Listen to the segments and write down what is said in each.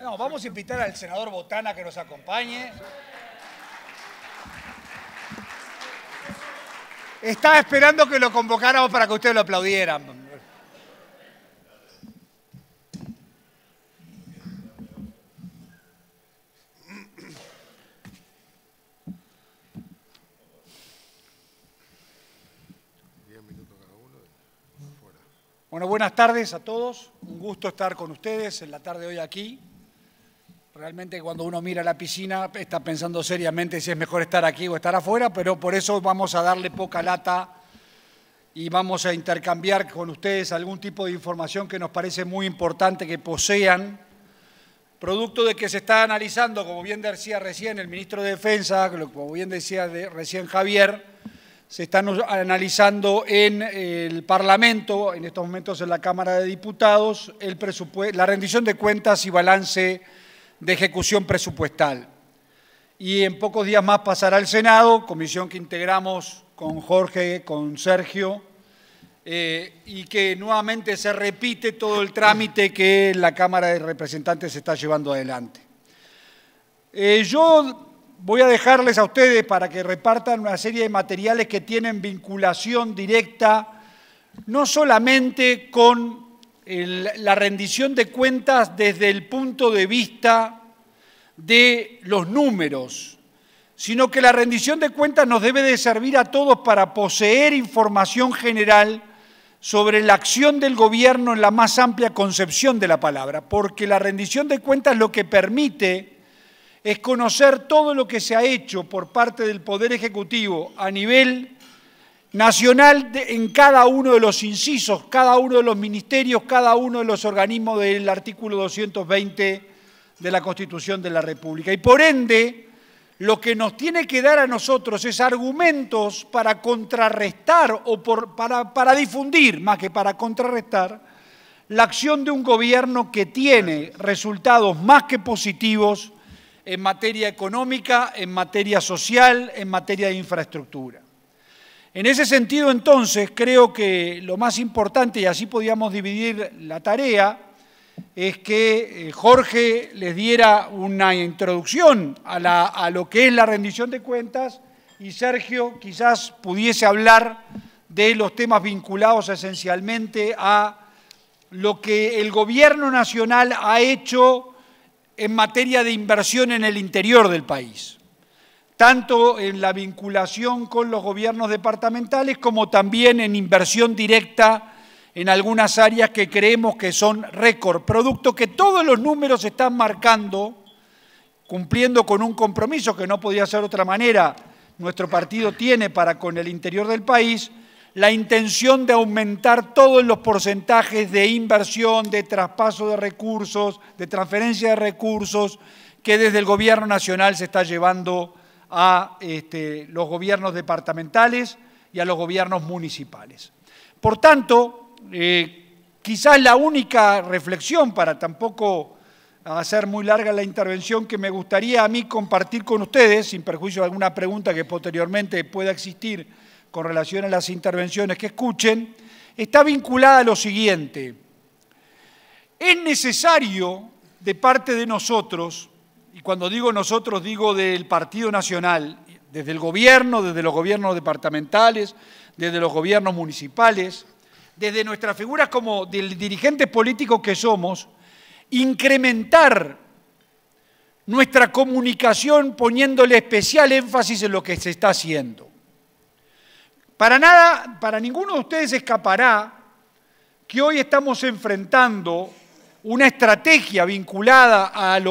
No, vamos a invitar al senador Botana a que nos acompañe. Estaba esperando que lo convocáramos para que ustedes lo aplaudieran. Bueno, buenas tardes a todos. Un gusto estar con ustedes en la tarde de hoy aquí. Realmente cuando uno mira la piscina está pensando seriamente si es mejor estar aquí o estar afuera, pero por eso vamos a darle poca lata y vamos a intercambiar con ustedes algún tipo de información que nos parece muy importante que posean, producto de que se está analizando, como bien decía recién el ministro de Defensa, como bien decía recién Javier, se están analizando en el Parlamento, en estos momentos en la Cámara de Diputados, la rendición de cuentas y balance de ejecución presupuestal. Y en pocos días más pasará al Senado, comisión que integramos con Jorge, con Sergio, y que nuevamente se repite todo el trámite que la Cámara de Representantes está llevando adelante. Yo voy a dejarles a ustedes para que repartan una serie de materiales que tienen vinculación directa, no solamente con la rendición de cuentas desde el punto de vista de los números, sino que la rendición de cuentas nos debe de servir a todos para poseer información general sobre la acción del gobierno en la más amplia concepción de la palabra, porque la rendición de cuentas lo que permite es conocer todo lo que se ha hecho por parte del Poder Ejecutivo a nivel nacional en cada uno de los incisos, cada uno de los ministerios, cada uno de los organismos del artículo 220 de la Constitución de la República. Y por ende, lo que nos tiene que dar a nosotros es argumentos para contrarrestar o para difundir, más que para contrarrestar, la acción de un gobierno que tiene resultados más que positivos en materia económica, en materia social, en materia de infraestructura. En ese sentido, entonces, creo que lo más importante, y así podíamos dividir la tarea, es que Jorge les diera una introducción a lo que es la rendición de cuentas y Sergio quizás pudiese hablar de los temas vinculados esencialmente a lo que el Gobierno Nacional ha hecho en materia de inversión en el interior del país, tanto en la vinculación con los gobiernos departamentales como también en inversión directa en algunas áreas que creemos que son récord, producto que todos los números están marcando, cumpliendo con un compromiso que no podía ser de otra manera, nuestro partido tiene para con el interior del país, la intención de aumentar todos los porcentajes de inversión, de traspaso de recursos, de transferencia de recursos, que desde el Gobierno Nacional se está llevando a los gobiernos departamentales y a los gobiernos municipales. Por tanto, quizás la única reflexión, para tampoco hacer muy larga la intervención, que me gustaría a mí compartir con ustedes, sin perjuicio de alguna pregunta que posteriormente pueda existir con relación a las intervenciones que escuchen, está vinculada a lo siguiente. Es necesario de parte de nosotros, y cuando digo nosotros digo del Partido Nacional, desde el gobierno, desde los gobiernos departamentales, desde los gobiernos municipales, desde nuestras figuras como dirigentes políticos que somos, incrementar nuestra comunicación poniéndole especial énfasis en lo que se está haciendo. Para ninguno de ustedes escapará que hoy estamos enfrentando una estrategia vinculada al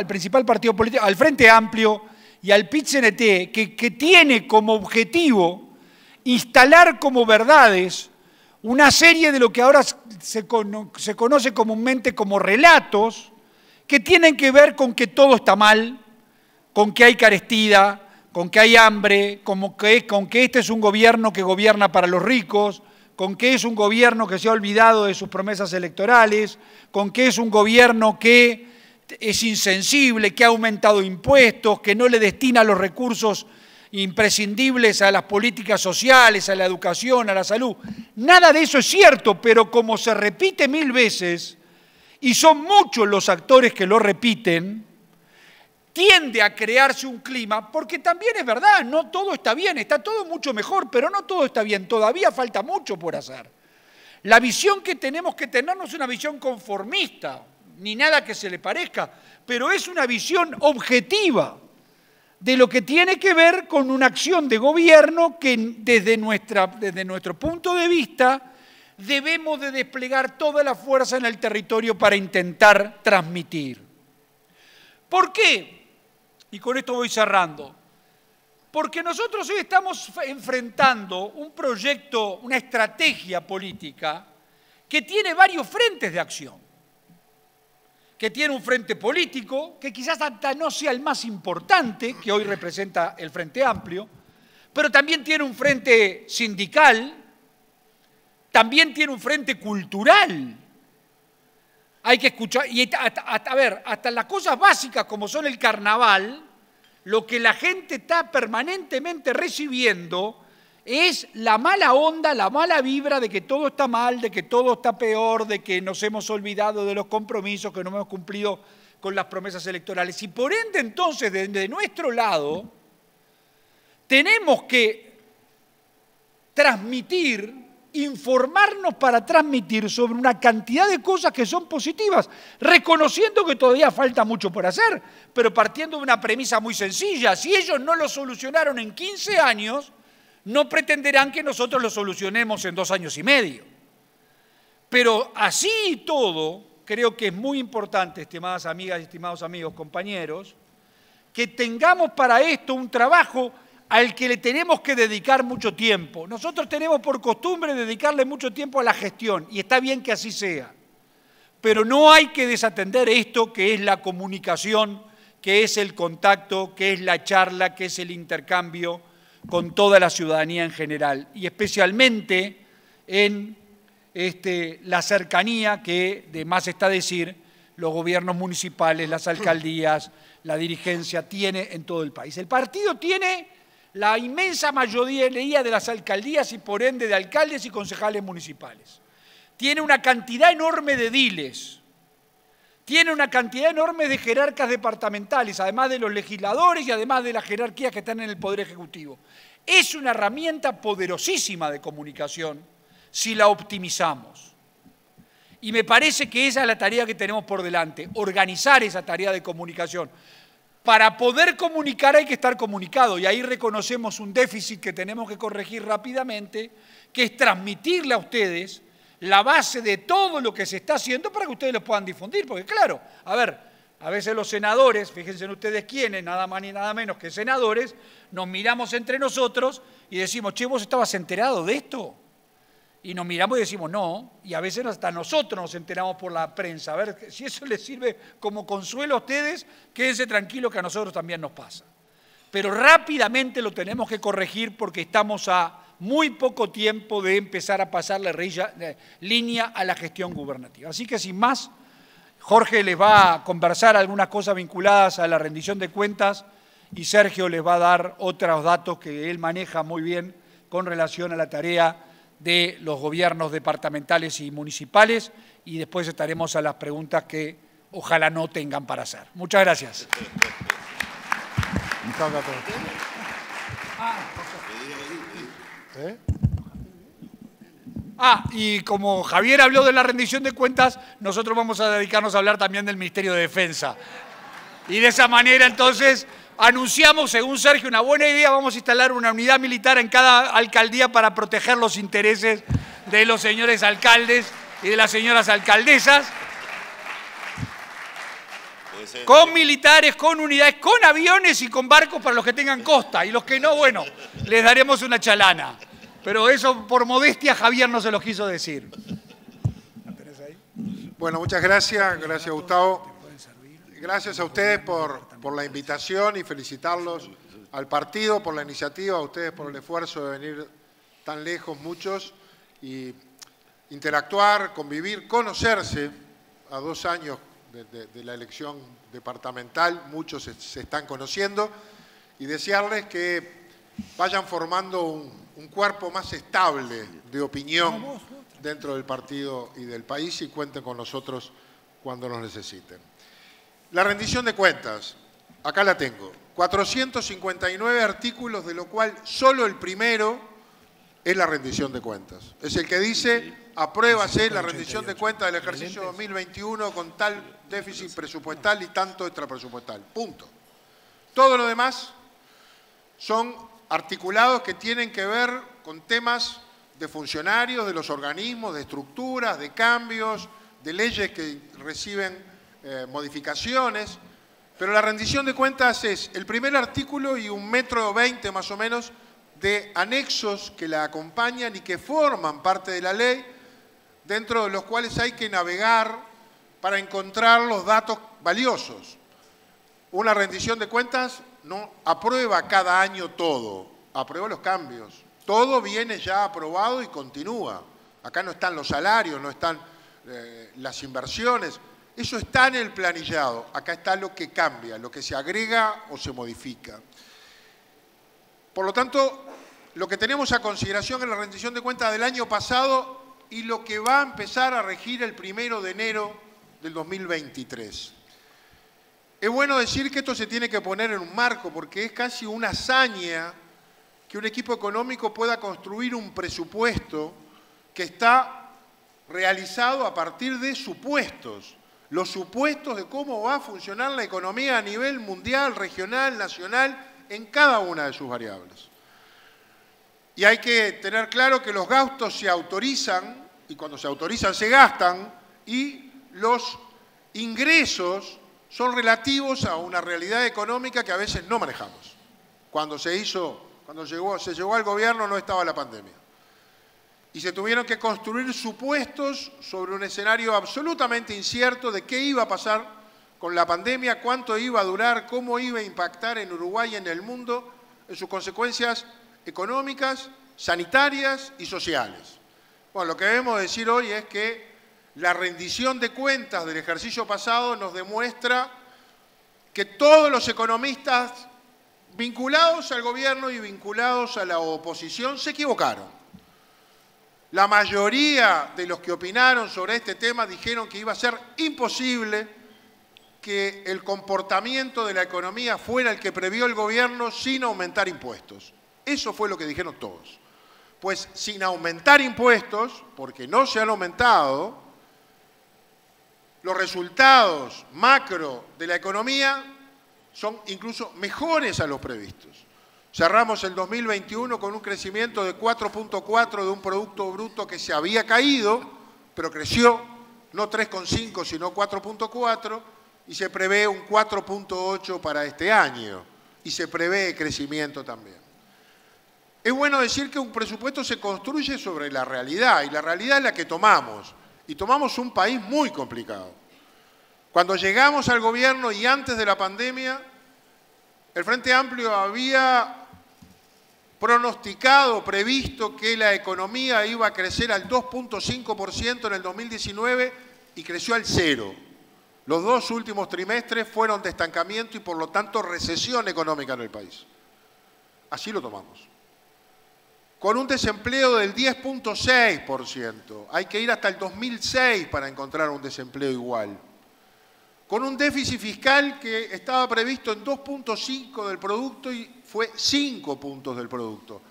principal partido político, al Frente Amplio y al PIT-CNT, que tiene como objetivo instalar como verdades una serie de lo que ahora se conoce comúnmente como relatos, que tienen que ver con que todo está mal, con que hay carestía, con que hay hambre, con que este es un gobierno que gobierna para los ricos, con que es un gobierno que se ha olvidado de sus promesas electorales, con que es un gobierno que es insensible, que ha aumentado impuestos, que no le destina los recursos imprescindibles a las políticas sociales, a la educación, a la salud. Nada de eso es cierto, pero como se repite mil veces y son muchos los actores que lo repiten, tiende a crearse un clima, porque también es verdad, no todo está bien, está todo mucho mejor, pero no todo está bien, todavía falta mucho por hacer. La visión que tenemos que tener no es una visión conformista, ni nada que se le parezca, pero es una visión objetiva de lo que tiene que ver con una acción de gobierno que desde nuestro punto de vista debemos de desplegar toda la fuerza en el territorio para intentar transmitir. ¿Por qué? Y con esto voy cerrando. Porque nosotros hoy estamos enfrentando un proyecto, una estrategia política que tiene varios frentes de acción. Que tiene un frente político, que quizás hasta no sea el más importante, que hoy representa el Frente Amplio, pero también tiene un frente sindical, también tiene un frente cultural. Hay que escuchar, y a ver, hasta las cosas básicas como son el carnaval, lo que la gente está permanentemente recibiendo es la mala onda, la mala vibra de que todo está mal, de que todo está peor, de que nos hemos olvidado de los compromisos, que no hemos cumplido con las promesas electorales. Y por ende, entonces, desde nuestro lado, tenemos que transmitir, informarnos para transmitir sobre una cantidad de cosas que son positivas, reconociendo que todavía falta mucho por hacer, pero partiendo de una premisa muy sencilla. Si ellos no lo solucionaron en 15 años, no pretenderán que nosotros lo solucionemos en 2 años y medio. Pero así y todo, creo que es muy importante, estimadas amigas y estimados amigos, compañeros, que tengamos para esto un trabajo al que le tenemos que dedicar mucho tiempo. Nosotros tenemos por costumbre dedicarle mucho tiempo a la gestión, y está bien que así sea. Pero no hay que desatender esto que es la comunicación, que es el contacto, que es la charla, que es el intercambio con toda la ciudadanía en general, y especialmente en la cercanía que, de más está decir, los gobiernos municipales, las alcaldías, la dirigencia tiene en todo el país. El partido tiene la inmensa mayoría de las alcaldías y por ende de alcaldes y concejales municipales. Tiene una cantidad enorme de ediles, tiene una cantidad enorme de jerarcas departamentales, además de los legisladores y además de las jerarquías que están en el Poder Ejecutivo. Es una herramienta poderosísima de comunicación si la optimizamos. Y me parece que esa es la tarea que tenemos por delante, organizar esa tarea de comunicación. Para poder comunicar hay que estar comunicado, y ahí reconocemos un déficit que tenemos que corregir rápidamente, que es transmitirle a ustedes la base de todo lo que se está haciendo para que ustedes lo puedan difundir. Porque claro, a ver, a veces los senadores, fíjense en ustedes quiénes, nada más ni nada menos que senadores, nos miramos entre nosotros y decimos, che, ¿vos estabas enterado de esto? Y nos miramos y decimos, no, y a veces hasta nosotros nos enteramos por la prensa. A ver, si eso les sirve como consuelo a ustedes, quédense tranquilos que a nosotros también nos pasa. Pero rápidamente lo tenemos que corregir porque estamos a muy poco tiempo de empezar a pasar la línea a la gestión gubernativa. Así que sin más, Jorge les va a conversar algunas cosas vinculadas a la rendición de cuentas y Sergio les va a dar otros datos que él maneja muy bien con relación a la tarea de los gobiernos departamentales y municipales, y después estaremos a las preguntas que ojalá no tengan para hacer. Muchas gracias. Y como Javier habló de la rendición de cuentas, nosotros vamos a dedicarnos a hablar también del Ministerio de Defensa. Y de esa manera, entonces, anunciamos, según Sergio, una buena idea, vamos a instalar una unidad militar en cada alcaldía para proteger los intereses de los señores alcaldes y de las señoras alcaldesas. Con militares, con unidades, con aviones y con barcos para los que tengan costa. Y los que no, bueno, les daremos una chalana. Pero eso, por modestia, Javier no se lo quiso decir. Bueno, muchas gracias. Gracias, Gustavo. Gracias a ustedes por la invitación y felicitarlos al partido por la iniciativa, a ustedes por el esfuerzo de venir tan lejos, muchos, y interactuar, convivir, conocerse a 2 años de la elección departamental, muchos se están conociendo, y desearles que vayan formando un cuerpo más estable de opinión dentro del partido y del país, y cuenten con nosotros cuando nos necesiten. La rendición de cuentas, acá la tengo. 459 artículos, de lo cual solo el primero es la rendición de cuentas. Es el que dice, apruébase la rendición de cuentas del ejercicio 2021 con tal déficit presupuestal y tanto extrapresupuestal. Punto. Todo lo demás son articulados que tienen que ver con temas de funcionarios, de los organismos, de estructuras, de cambios, de leyes que reciben modificaciones, pero la rendición de cuentas es el primer artículo y 1,20 m más o menos de anexos que la acompañan y que forman parte de la ley, dentro de los cuales hay que navegar para encontrar los datos valiosos. Una rendición de cuentas no aprueba cada año todo, aprueba los cambios. Todo viene ya aprobado y continúa. Acá no están los salarios, no están las inversiones. Eso está en el planillado. Acá está lo que cambia, lo que se agrega o se modifica. Por lo tanto, lo que tenemos a consideración es la rendición de cuentas del año pasado y lo que va a empezar a regir el 1 de enero del 2023. Es bueno decir que esto se tiene que poner en un marco, porque es casi una hazaña que un equipo económico pueda construir un presupuesto que está realizado a partir de supuestos. Los supuestos de cómo va a funcionar la economía a nivel mundial, regional, nacional, en cada una de sus variables. Y hay que tener claro que los gastos se autorizan, y cuando se autorizan se gastan, y los ingresos son relativos a una realidad económica que a veces no manejamos. Cuando se llegó al gobierno no estaba la pandemia. Y se tuvieron que construir supuestos sobre un escenario absolutamente incierto de qué iba a pasar con la pandemia, cuánto iba a durar, cómo iba a impactar en Uruguay y en el mundo, en sus consecuencias económicas, sanitarias y sociales. Bueno, lo que debemos decir hoy es que la rendición de cuentas del ejercicio pasado nos demuestra que todos los economistas vinculados al gobierno y vinculados a la oposición se equivocaron. La mayoría de los que opinaron sobre este tema dijeron que iba a ser imposible que el comportamiento de la economía fuera el que previó el gobierno sin aumentar impuestos. Eso fue lo que dijeron todos. Pues sin aumentar impuestos, porque no se han aumentado, los resultados macro de la economía son incluso mejores a los previstos. Cerramos el 2021 con un crecimiento de 4,4 de un Producto Bruto que se había caído, pero creció, no 3,5 sino 4,4, y se prevé un 4,8 para este año, y se prevé crecimiento también. Es bueno decir que un presupuesto se construye sobre la realidad, y la realidad es la que tomamos, y tomamos un país muy complicado. Cuando llegamos al gobierno y antes de la pandemia, el Frente Amplio había pronosticado, previsto que la economía iba a crecer al 2,5% en el 2019 y creció al 0%. Los dos últimos trimestres fueron de estancamiento y por lo tanto recesión económica en el país. Así lo tomamos. Con un desempleo del 10,6%. Hay que ir hasta el 2006 para encontrar un desempleo igual. Con un déficit fiscal que estaba previsto en 2,5 del producto y fue 5 puntos del producto.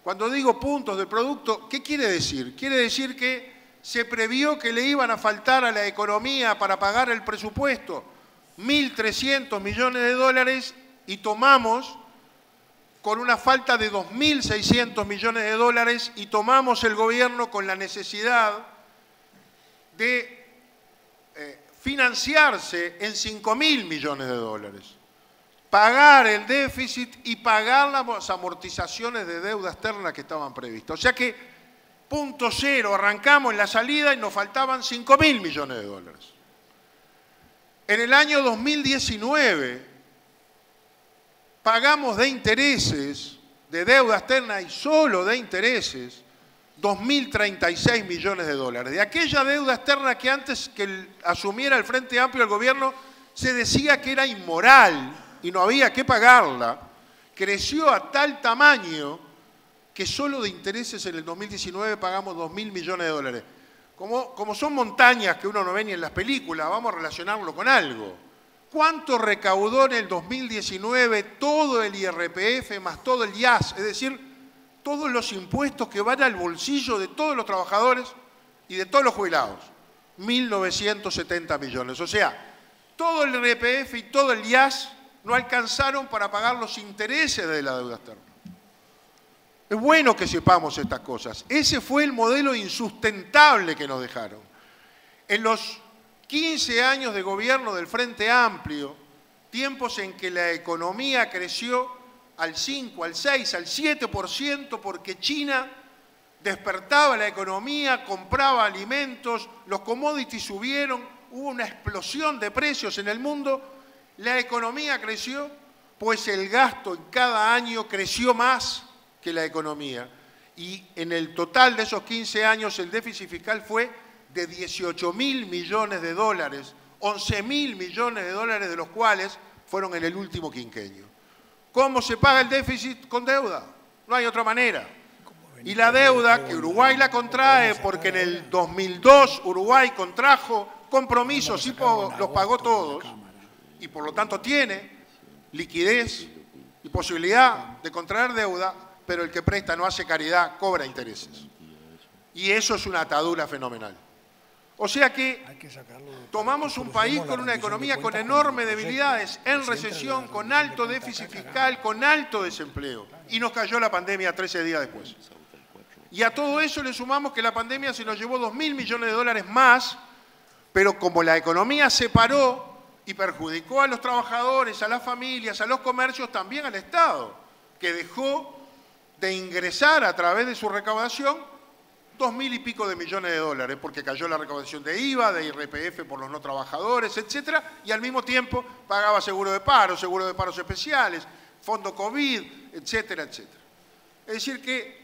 Cuando digo puntos del producto, ¿qué quiere decir? Quiere decir que se previó que le iban a faltar a la economía para pagar el presupuesto 1.300 millones de dólares y tomamos con una falta de 2.600 millones de dólares y tomamos el gobierno con la necesidad de financiarse en 5.000 millones de dólares, pagar el déficit y pagar las amortizaciones de deuda externa que estaban previstas. O sea que, punto cero, arrancamos en la salida y nos faltaban 5.000 millones de dólares. En el año 2019 pagamos de intereses, de deuda externa y solo de intereses, 2.036 millones de dólares. De aquella deuda externa que antes que asumiera el Frente Amplio el gobierno se decía que era inmoral y no había que pagarla, creció a tal tamaño que solo de intereses en el 2019 pagamos 2.000 millones de dólares. como son montañas que uno no ve ni en las películas, vamos a relacionarlo con algo. ¿Cuánto recaudó en el 2019 todo el IRPF más todo el IAS? Es decir, todos los impuestos que van al bolsillo de todos los trabajadores y de todos los jubilados. 1.970 millones. O sea, todo el IRPF y todo el IAS no alcanzaron para pagar los intereses de la deuda externa. Es bueno que sepamos estas cosas. Ese fue el modelo insustentable que nos dejaron. En los 15 años de gobierno del Frente Amplio, tiempos en que la economía creció al 5, al 6, al 7%, porque China despertaba la economía, compraba alimentos, los commodities subieron, hubo una explosión de precios en el mundo, la economía creció, pues el gasto en cada año creció más que la economía. Y en el total de esos 15 años el déficit fiscal fue de 18.000 millones de dólares, 11.000 millones de dólares de los cuales fueron en el último quinquenio. ¿Cómo se paga el déficit? Con deuda. No hay otra manera. Y la deuda que Uruguay la contrae, porque en el 2002 Uruguay contrajo compromisos y los pagó todos, y por lo tanto tiene liquidez y posibilidad de contraer deuda, pero el que presta no hace caridad, cobra intereses. Y eso es una atadura fenomenal. O sea que tomamos un país con una economía con enormes debilidades, en recesión, con alto déficit fiscal, con alto desempleo. Y nos cayó la pandemia 13 días después. Y a todo eso le sumamos que la pandemia se nos llevó 2.000 millones de dólares más, pero como la economía se paró y perjudicó a los trabajadores, a las familias, a los comercios, también al Estado, que dejó de ingresar a través de su recaudación 2.000 y pico de millones de dólares, porque cayó la recaudación de IVA, de IRPF por los no trabajadores, etcétera, y al mismo tiempo pagaba seguro de paros especiales, fondo COVID, etcétera, etcétera. Es decir que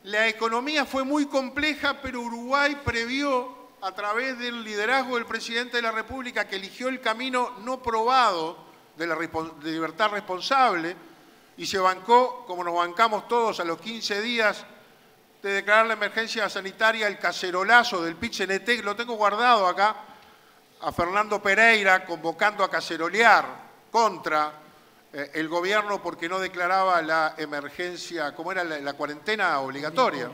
la economía fue muy compleja, pero Uruguay previó, a través del liderazgo del presidente de la República, que eligió el camino no probado de la libertad responsable, y se bancó, como nos bancamos todos a los 15 días de declarar la emergencia sanitaria, el cacerolazo del PIT-CNT, lo tengo guardado acá, a Fernando Pereira convocando a cacerolear contra el gobierno porque no declaraba la emergencia, ¿cómo era la cuarentena obligatoria?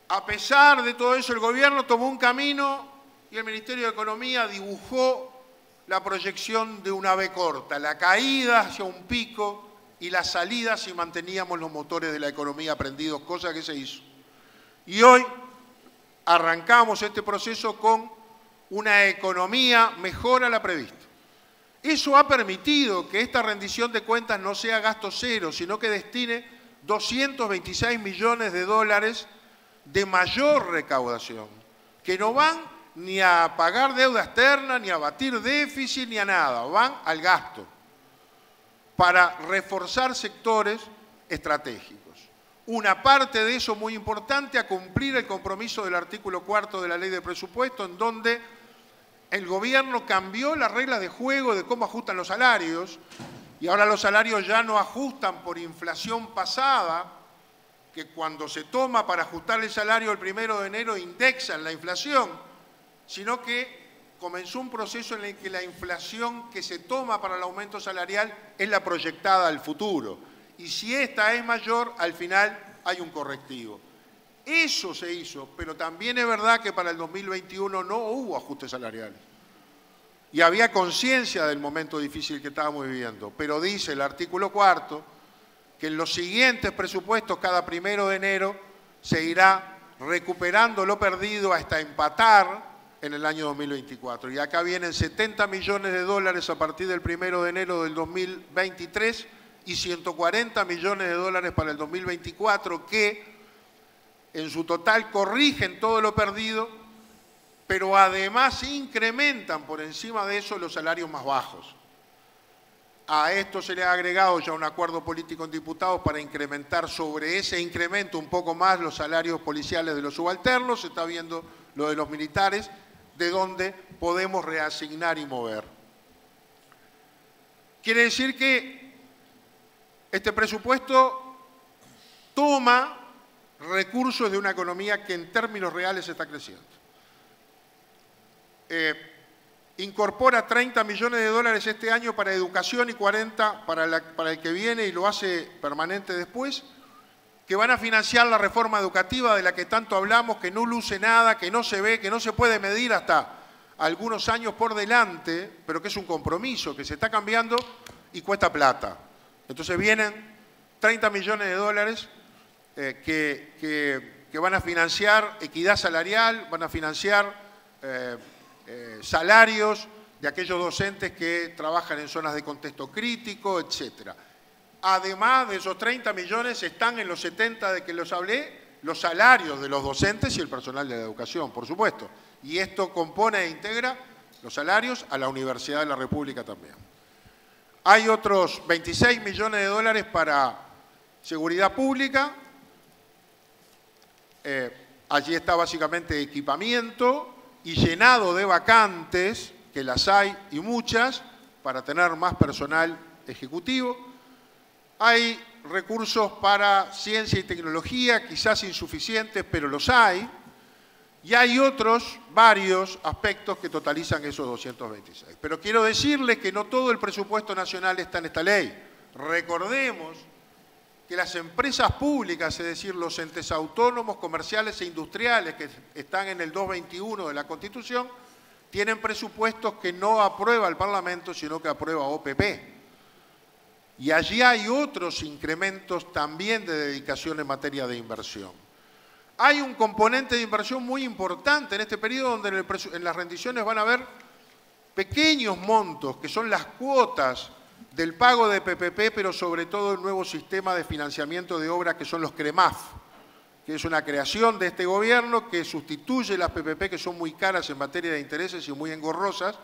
A pesar de todo eso, el gobierno tomó un camino y el Ministerio de Economía dibujó la proyección de una V corta, la caída hacia un pico y la salida si manteníamos los motores de la economía prendidos, cosa que se hizo. Y hoy arrancamos este proceso con una economía mejor a la prevista. Eso ha permitido que esta rendición de cuentas no sea gasto cero, sino que destine 226 millones de dólares de mayor recaudación, que no van ni a pagar deuda externa, ni a batir déficit, ni a nada, van al gasto, para reforzar sectores estratégicos. Una parte de eso muy importante a cumplir el compromiso del artículo 4 de la Ley de Presupuesto, en donde el gobierno cambió las reglas de juego de cómo ajustan los salarios, y ahora los salarios ya no ajustan por inflación pasada, que cuando se toma para ajustar el salario el 1 de enero indexan la inflación, sino que comenzó un proceso en el que la inflación que se toma para el aumento salarial es la proyectada al futuro. Y si esta es mayor, al final hay un correctivo. Eso se hizo, pero también es verdad que para el 2021 no hubo ajustes salariales. Y había conciencia del momento difícil que estábamos viviendo. Pero dice el artículo 4 que en los siguientes presupuestos, cada 1 de enero, se irá recuperando lo perdido hasta empatar en el año 2024. Y acá vienen 70 millones de dólares a partir del 1 de enero del 2023 y 140 millones de dólares para el 2024, que en su total corrigen todo lo perdido, pero además incrementan por encima de eso los salarios más bajos. A esto se le ha agregado ya un acuerdo político en diputados para incrementar sobre ese incremento un poco más los salarios policiales de los subalternos, se está viendo lo de los militares, de donde podemos reasignar y mover. Quiere decir que este presupuesto toma recursos de una economía que en términos reales está creciendo. Incorpora 30 millones de dólares este año para educación y 40 para el que viene y lo hace permanente después, que van a financiar la reforma educativa de la que tanto hablamos, que no luce nada, que no se ve, que no se puede medir hasta algunos años por delante, pero que es un compromiso, que se está cambiando y cuesta plata. Entonces vienen 30 millones de dólares que van a financiar equidad salarial, van a financiar salarios de aquellos docentes que trabajan en zonas de contexto crítico, etcétera. Además de esos 30 millones están en los 70 de que los hablé, los salarios de los docentes y el personal de la educación, por supuesto. Y esto compone e integra los salarios a la Universidad de la República también. Hay otros 26 millones de dólares para seguridad pública. Allí está básicamente equipamiento y llenado de vacantes, que las hay y muchas, para tener más personal ejecutivo. Hay recursos para ciencia y tecnología, quizás insuficientes, pero los hay. Y hay otros, varios aspectos que totalizan esos 226. Pero quiero decirles que no todo el presupuesto nacional está en esta ley. Recordemos que las empresas públicas, es decir, los entes autónomos, comerciales e industriales que están en el 221 de la Constitución, tienen presupuestos que no aprueba el Parlamento, sino que aprueba OPP. Y allí hay otros incrementos también de dedicación en materia de inversión. Hay un componente de inversión muy importante en este periodo donde en las rendiciones van a haber pequeños montos, que son las cuotas del pago de PPP, pero sobre todo el nuevo sistema de financiamiento de obra que son los CREMAF, que es una creación de este gobierno que sustituye las PPP, que son muy caras en materia de intereses y muy engorrosas,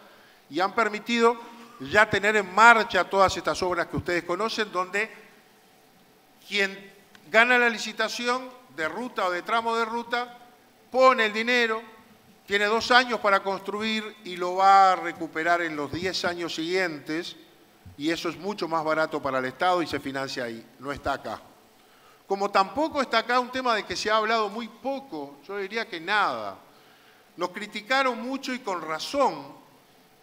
y han permitido ya tener en marcha todas estas obras que ustedes conocen, donde quien gana la licitación de ruta o de tramo de ruta pone el dinero, tiene 2 años para construir y lo va a recuperar en los 10 años siguientes, y eso es mucho más barato para el Estado y se financia ahí, no está acá. Como tampoco está acá un tema de que se ha hablado muy poco, yo diría que nada. Nos criticaron mucho y con razón,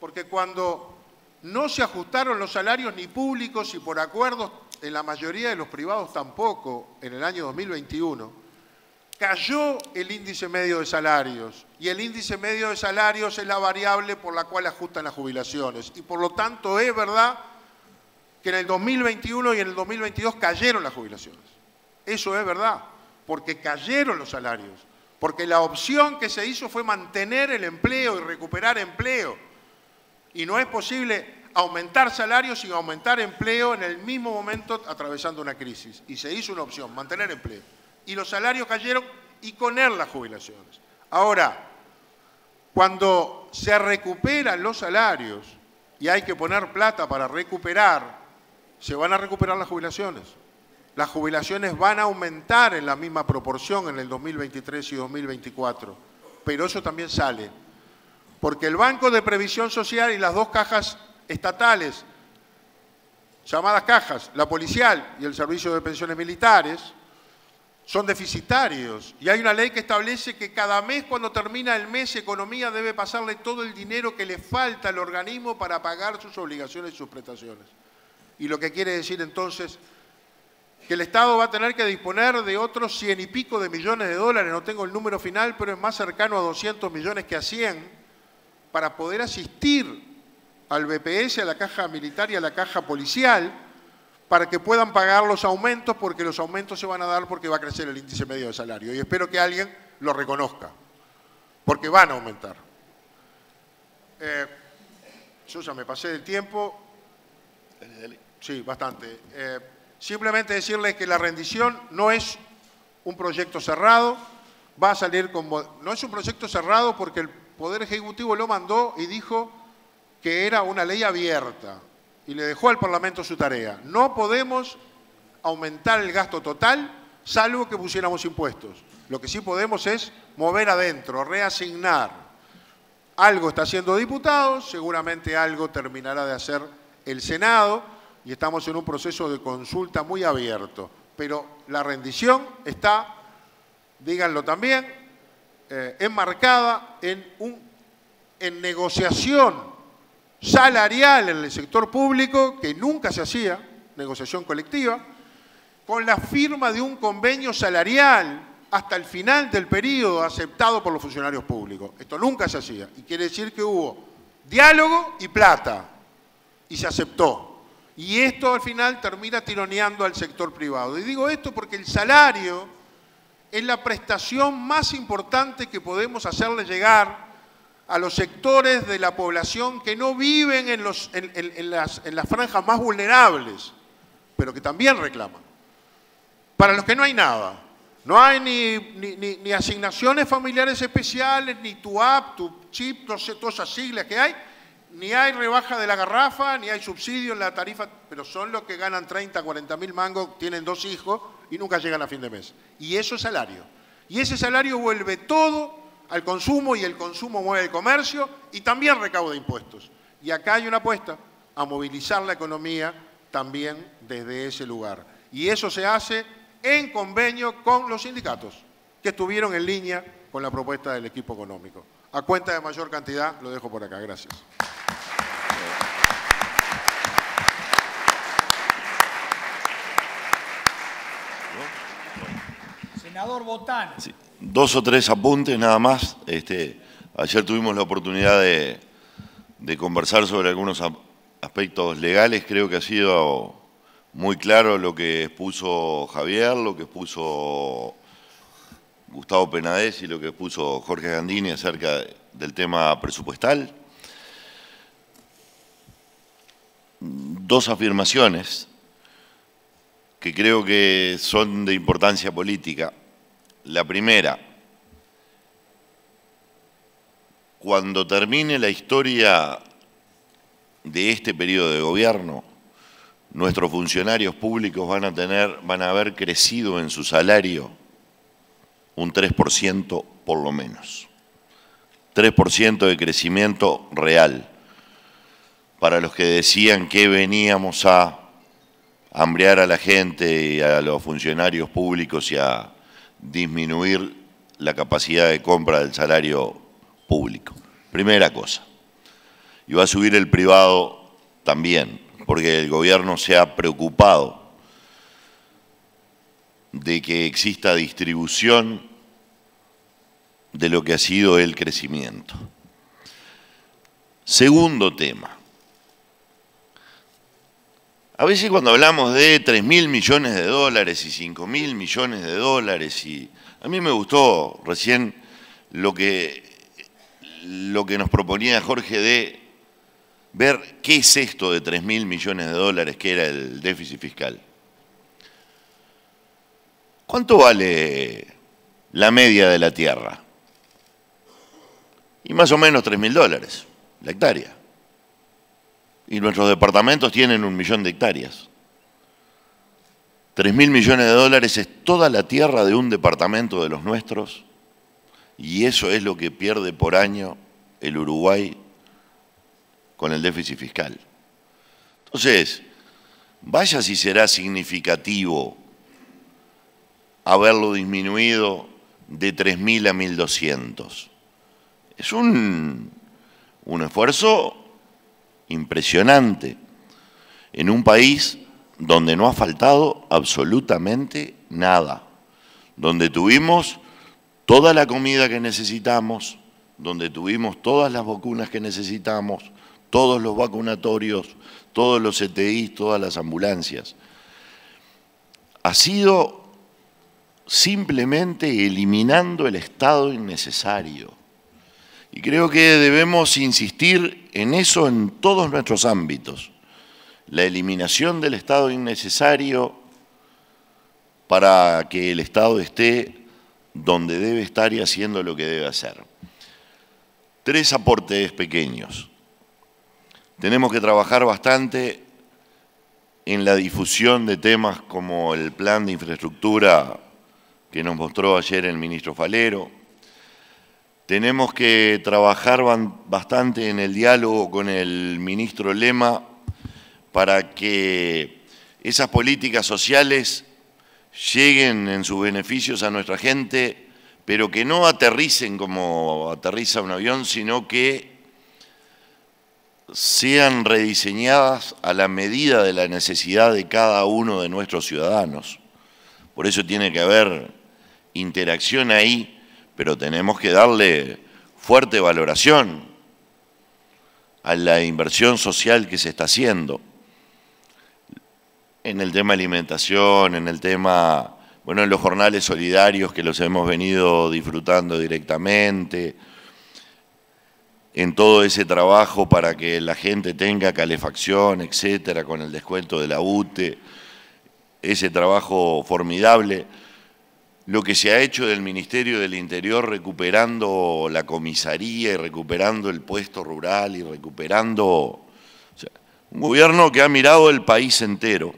porque cuando no se ajustaron los salarios ni públicos y por acuerdos en la mayoría de los privados tampoco en el año 2021, cayó el índice medio de salarios y el índice medio de salarios es la variable por la cual ajustan las jubilaciones y por lo tanto es verdad que en el 2021 y en el 2022 cayeron las jubilaciones. Eso es verdad, porque cayeron los salarios, porque la opción que se hizo fue mantener el empleo y recuperar empleo. Y no es posible aumentar salarios sin aumentar empleo en el mismo momento atravesando una crisis. Y se hizo una opción, mantener empleo. Y los salarios cayeron y con él las jubilaciones. Ahora, cuando se recuperan los salarios y hay que poner plata para recuperar, se van a recuperar las jubilaciones. Las jubilaciones van a aumentar en la misma proporción en el 2023 y 2024. Pero eso también sale. Porque el Banco de Previsión Social y las 2 cajas estatales, llamadas cajas, la policial y el Servicio de Pensiones Militares, son deficitarios. Y hay una ley que establece que cada mes, cuando termina el mes, Economía debe pasarle todo el dinero que le falta al organismo para pagar sus obligaciones y sus prestaciones. Y lo que quiere decir entonces que el Estado va a tener que disponer de otros 100 y pico de millones de dólares, no tengo el número final, pero es más cercano a 200 millones que a 100, para poder asistir al BPS, a la caja militar y a la caja policial, para que puedan pagar los aumentos, porque los aumentos se van a dar porque va a crecer el índice medio de salario. Y espero que alguien lo reconozca, porque van a aumentar. Yo ya me pasé del tiempo. Sí, bastante. Simplemente decirles que la rendición no es un proyecto cerrado, va a salir como... No es un proyecto cerrado porque el Poder Ejecutivo lo mandó y dijo que era una ley abierta y le dejó al Parlamento su tarea. No podemos aumentar el gasto total, salvo que pusiéramos impuestos. Lo que sí podemos es mover adentro, reasignar. Algo está haciendo diputados, seguramente algo terminará de hacer el Senado y estamos en un proceso de consulta muy abierto. Pero la rendición está díganlo también, enmarcada en negociación salarial en el sector público, que nunca se hacía, negociación colectiva, con la firma de un convenio salarial hasta el final del periodo aceptado por los funcionarios públicos. Esto nunca se hacía, y quiere decir que hubo diálogo y plata, y se aceptó. Y esto al final termina tironeando al sector privado. Y digo esto porque el salario es la prestación más importante que podemos hacerle llegar a los sectores de la población que no viven en las franjas más vulnerables, pero que también reclaman. Para los que no hay nada. No hay ni asignaciones familiares especiales, ni tu app, tu chip, no sé, todas esas siglas que hay, ni hay rebaja de la garrafa, ni hay subsidio en la tarifa, pero son los que ganan 30, 40 mil mangos, tienen 2 hijos y nunca llegan a fin de mes. Y eso es salario. Y ese salario vuelve todo al consumo, y el consumo mueve el comercio y también recauda impuestos. Y acá hay una apuesta a movilizar la economía también desde ese lugar. Y eso se hace en convenio con los sindicatos, que estuvieron en línea con la propuesta del equipo económico. A cuenta de mayor cantidad, lo dejo por acá. Gracias. Senador Botana. Sí. 2 o 3 apuntes nada más. Ayer tuvimos la oportunidad de conversar sobre algunos aspectos legales. Creo que ha sido muy claro lo que expuso Javier, lo que expuso Gustavo Penades y lo que expuso Jorge Gandini acerca del tema presupuestal. 2 afirmaciones que creo que son de importancia política. La primera, cuando termine la historia de este periodo de gobierno, nuestros funcionarios públicos van a haber crecido en su salario un 3% por lo menos. 3% de crecimiento real. Para los que decían que veníamos a hambrear a la gente y a los funcionarios públicos y a disminuir la capacidad de compra del salario público. Primera cosa. Y va a subir el privado también, porque el gobierno se ha preocupado de que exista distribución de lo que ha sido el crecimiento. Segundo tema. A veces cuando hablamos de 3.000 millones de dólares y 5.000 millones de dólares, y a mí me gustó recién lo que nos proponía Jorge de ver qué es esto de 3.000 millones de dólares que era el déficit fiscal. ¿Cuánto vale la media de la tierra? Y más o menos 3.000 dólares la hectárea. Y nuestros departamentos tienen 1 millón de hectáreas. 3.000 millones de dólares es toda la tierra de un departamento de los nuestros, y eso es lo que pierde por año el Uruguay con el déficit fiscal. Entonces, vaya si será significativo haberlo disminuido de 3.000 a 1.200. Es un esfuerzo impresionante en un país donde no ha faltado absolutamente nada, donde tuvimos toda la comida que necesitamos, donde tuvimos todas las vacunas que necesitamos, todos los vacunatorios, todos los CTI, todas las ambulancias. Ha sido simplemente eliminando el estado innecesario. Y creo que debemos insistir en eso en todos nuestros ámbitos. La eliminación del estado innecesario para que el Estado esté donde debe estar y haciendo lo que debe hacer. 3 aportes pequeños. Tenemos que trabajar bastante en la difusión de temas como el plan de infraestructura que nos mostró ayer el ministro Falero. Tenemos que trabajar bastante en el diálogo con el ministro Lema para que esas políticas sociales lleguen en sus beneficios a nuestra gente pero que no aterricen como aterriza un avión, sino que sean rediseñadas a la medida de la necesidad de cada uno de nuestros ciudadanos. Por eso tiene que haber interacción ahí, pero tenemos que darle fuerte valoración a la inversión social que se está haciendo en el tema alimentación, en el tema, bueno, en los jornales solidarios que los hemos venido disfrutando directamente, en todo ese trabajo para que la gente tenga calefacción, etcétera, con el descuento de la UTE, ese trabajo formidable. Lo que se ha hecho del Ministerio del Interior recuperando la comisaría y recuperando el puesto rural y recuperando, o sea, un gobierno que ha mirado el país entero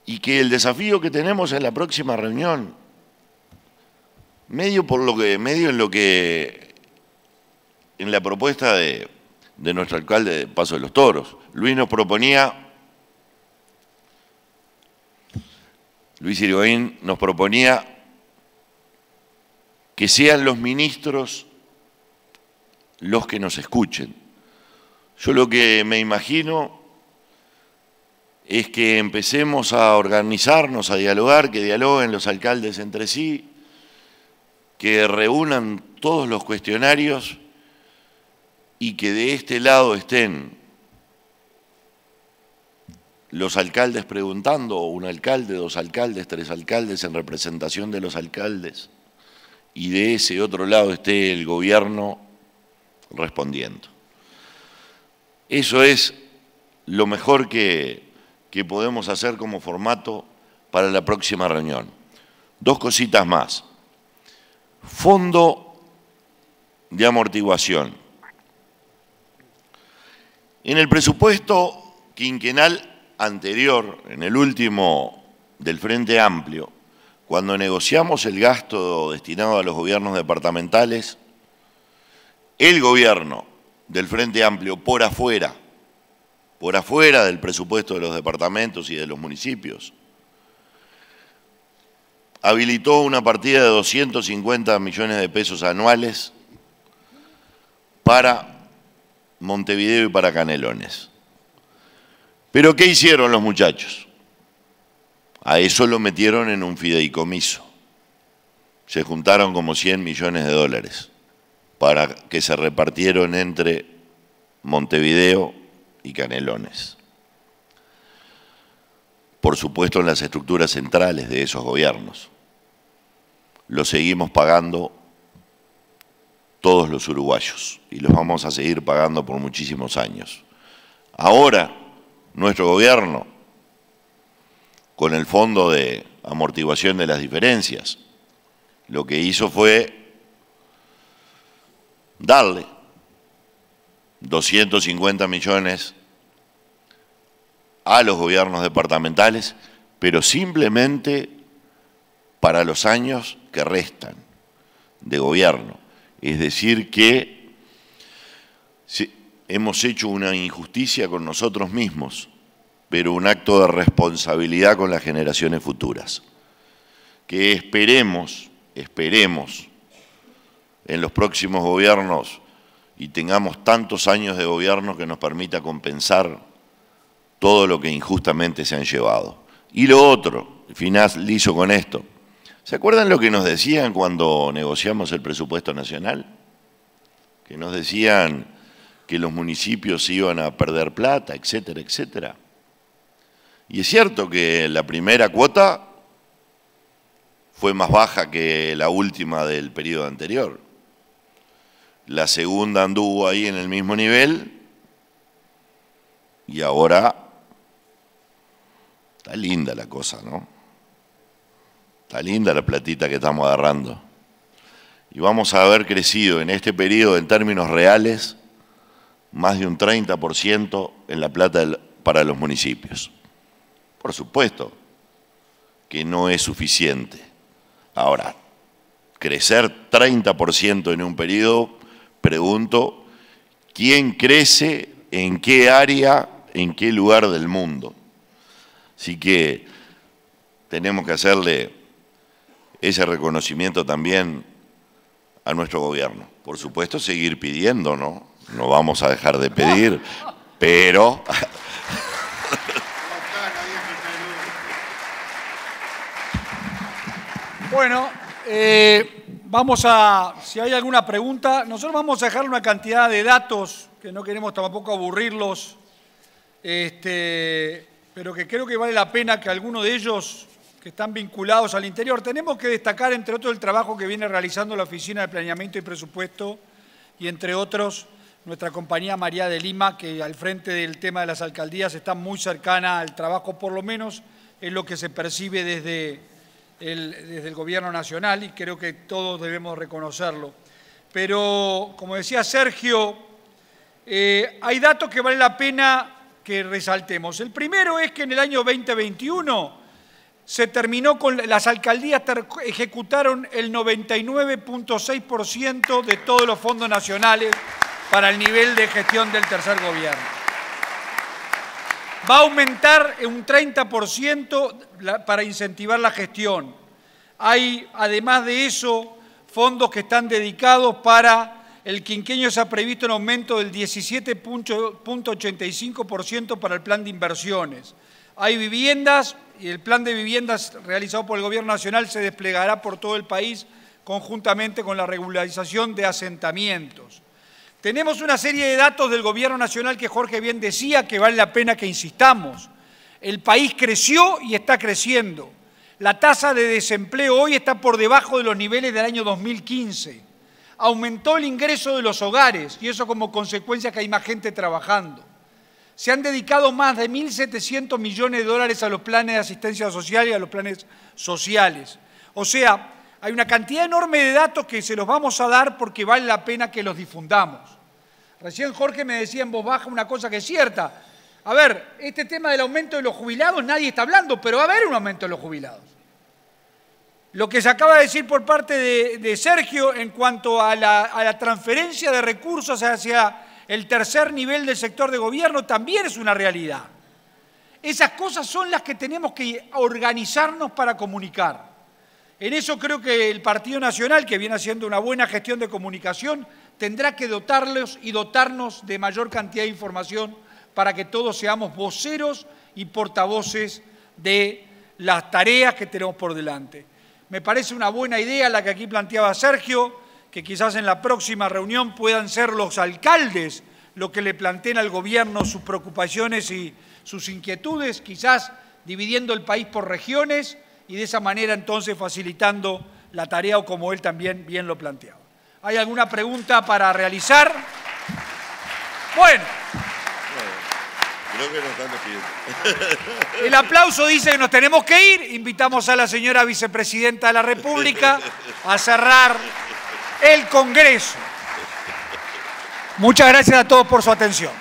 y que el desafío que tenemos en la próxima reunión, medio en la propuesta de nuestro alcalde de Paso de los Toros, Luis Irigoyen nos proponía que sean los ministros los que nos escuchen. Yo lo que me imagino es que empecemos a organizarnos, a dialogar, que dialoguen los alcaldes entre sí, que reúnan todos los cuestionarios y que de este lado estén los alcaldes preguntando, un alcalde, dos alcaldes, tres alcaldes en representación de los alcaldes, y de ese otro lado esté el gobierno respondiendo. Eso es lo mejor que podemos hacer como formato para la próxima reunión. Dos cositas más. Fondo de amortiguación. En el presupuesto quinquenal anterior, en el último del Frente Amplio, cuando negociamos el gasto destinado a los gobiernos departamentales, el gobierno del Frente Amplio por afuera del presupuesto de los departamentos y de los municipios, habilitó una partida de 250 millones de pesos anuales para Montevideo y para Canelones. ¿Pero qué hicieron los muchachos? A eso lo metieron en un fideicomiso. Se juntaron como 100 millones de dólares para que se repartieron entre Montevideo y Canelones. Por supuesto, en las estructuras centrales de esos gobiernos. Lo seguimos pagando todos los uruguayos y los vamos a seguir pagando por muchísimos años. Ahora, nuestro gobierno, con el Fondo de Amortiguación de las Diferencias, lo que hizo fue darle 250 millones a los gobiernos departamentales, pero simplemente para los años que restan de gobierno. Es decir que hemos hecho una injusticia con nosotros mismos, pero un acto de responsabilidad con las generaciones futuras. Que esperemos en los próximos gobiernos y tengamos tantos años de gobierno que nos permita compensar todo lo que injustamente se han llevado. Y lo otro, finalizo con esto. ¿Se acuerdan lo que nos decían cuando negociamos el presupuesto nacional? Que nos decían que los municipios iban a perder plata, etcétera, etcétera. Y es cierto que la primera cuota fue más baja que la última del periodo anterior. La segunda anduvo ahí en el mismo nivel y ahora está linda la cosa, ¿no? Está linda la platita que estamos agarrando. Y vamos a haber crecido en este periodo en términos reales más de un 30% en la plata para los municipios. Por supuesto que no es suficiente. Ahora, crecer 30% en un periodo, pregunto, ¿quién crece en qué área, en qué lugar del mundo? Así que tenemos que hacerle ese reconocimiento también a nuestro gobierno. Por supuesto, seguir pidiendo, ¿no? No vamos a dejar de pedir, pero... Bueno, si hay alguna pregunta, nosotros vamos a dejar una cantidad de datos, que no queremos tampoco aburrirlos, pero que creo que vale la pena que alguno de ellos que están vinculados al interior. Tenemos que destacar, entre otros, el trabajo que viene realizando la Oficina de Planeamiento y Presupuesto y, entre otros, nuestra compañía María de Lima, que al frente del tema de las alcaldías está muy cercana al trabajo, por lo menos es lo que se percibe desde el Gobierno Nacional, y creo que todos debemos reconocerlo. Pero, como decía Sergio, hay datos que vale la pena que resaltemos. El primero es que en el año 2021 se terminó con las alcaldías, ejecutaron el 99.6% de todos los fondos nacionales para el nivel de gestión del tercer gobierno. Va a aumentar un 30% para incentivar la gestión. Hay, además de eso, fondos que están dedicados para el quinquenio. Se ha previsto un aumento del 17.85% para el plan de inversiones. Hay viviendas, y el plan de viviendas realizado por el Gobierno Nacional se desplegará por todo el país conjuntamente con la regularización de asentamientos. Tenemos una serie de datos del Gobierno Nacional que Jorge bien decía que vale la pena que insistamos. El país creció y está creciendo. La tasa de desempleo hoy está por debajo de los niveles del año 2015. Aumentó el ingreso de los hogares, y eso como consecuencia que hay más gente trabajando. Se han dedicado más de 1.700 millones de dólares a los planes de asistencia social y a los planes sociales. O sea, hay una cantidad enorme de datos que se los vamos a dar porque vale la pena que los difundamos. Recién Jorge me decía en voz baja una cosa que es cierta. A ver, este tema del aumento de los jubilados nadie está hablando, pero va a haber un aumento de los jubilados. Lo que se acaba de decir por parte de Sergio en cuanto a la transferencia de recursos hacia el tercer nivel del sector de gobierno también es una realidad. Esas cosas son las que tenemos que organizarnos para comunicar. En eso creo que el Partido Nacional, que viene haciendo una buena gestión de comunicación, tendrá que dotarlos y dotarnos de mayor cantidad de información para que todos seamos voceros y portavoces de las tareas que tenemos por delante. Me parece una buena idea la que aquí planteaba Sergio, que quizás en la próxima reunión puedan ser los alcaldes los que le planteen al gobierno sus preocupaciones y sus inquietudes, quizás dividiendo el país por regiones y de esa manera entonces facilitando la tarea, o como él también bien lo planteaba. ¿Hay alguna pregunta para realizar? Bueno. Creo que nos están despidiendo. El aplauso dice que nos tenemos que ir. Invitamos a la señora vicepresidenta de la República a cerrar el Congreso. Muchas gracias a todos por su atención.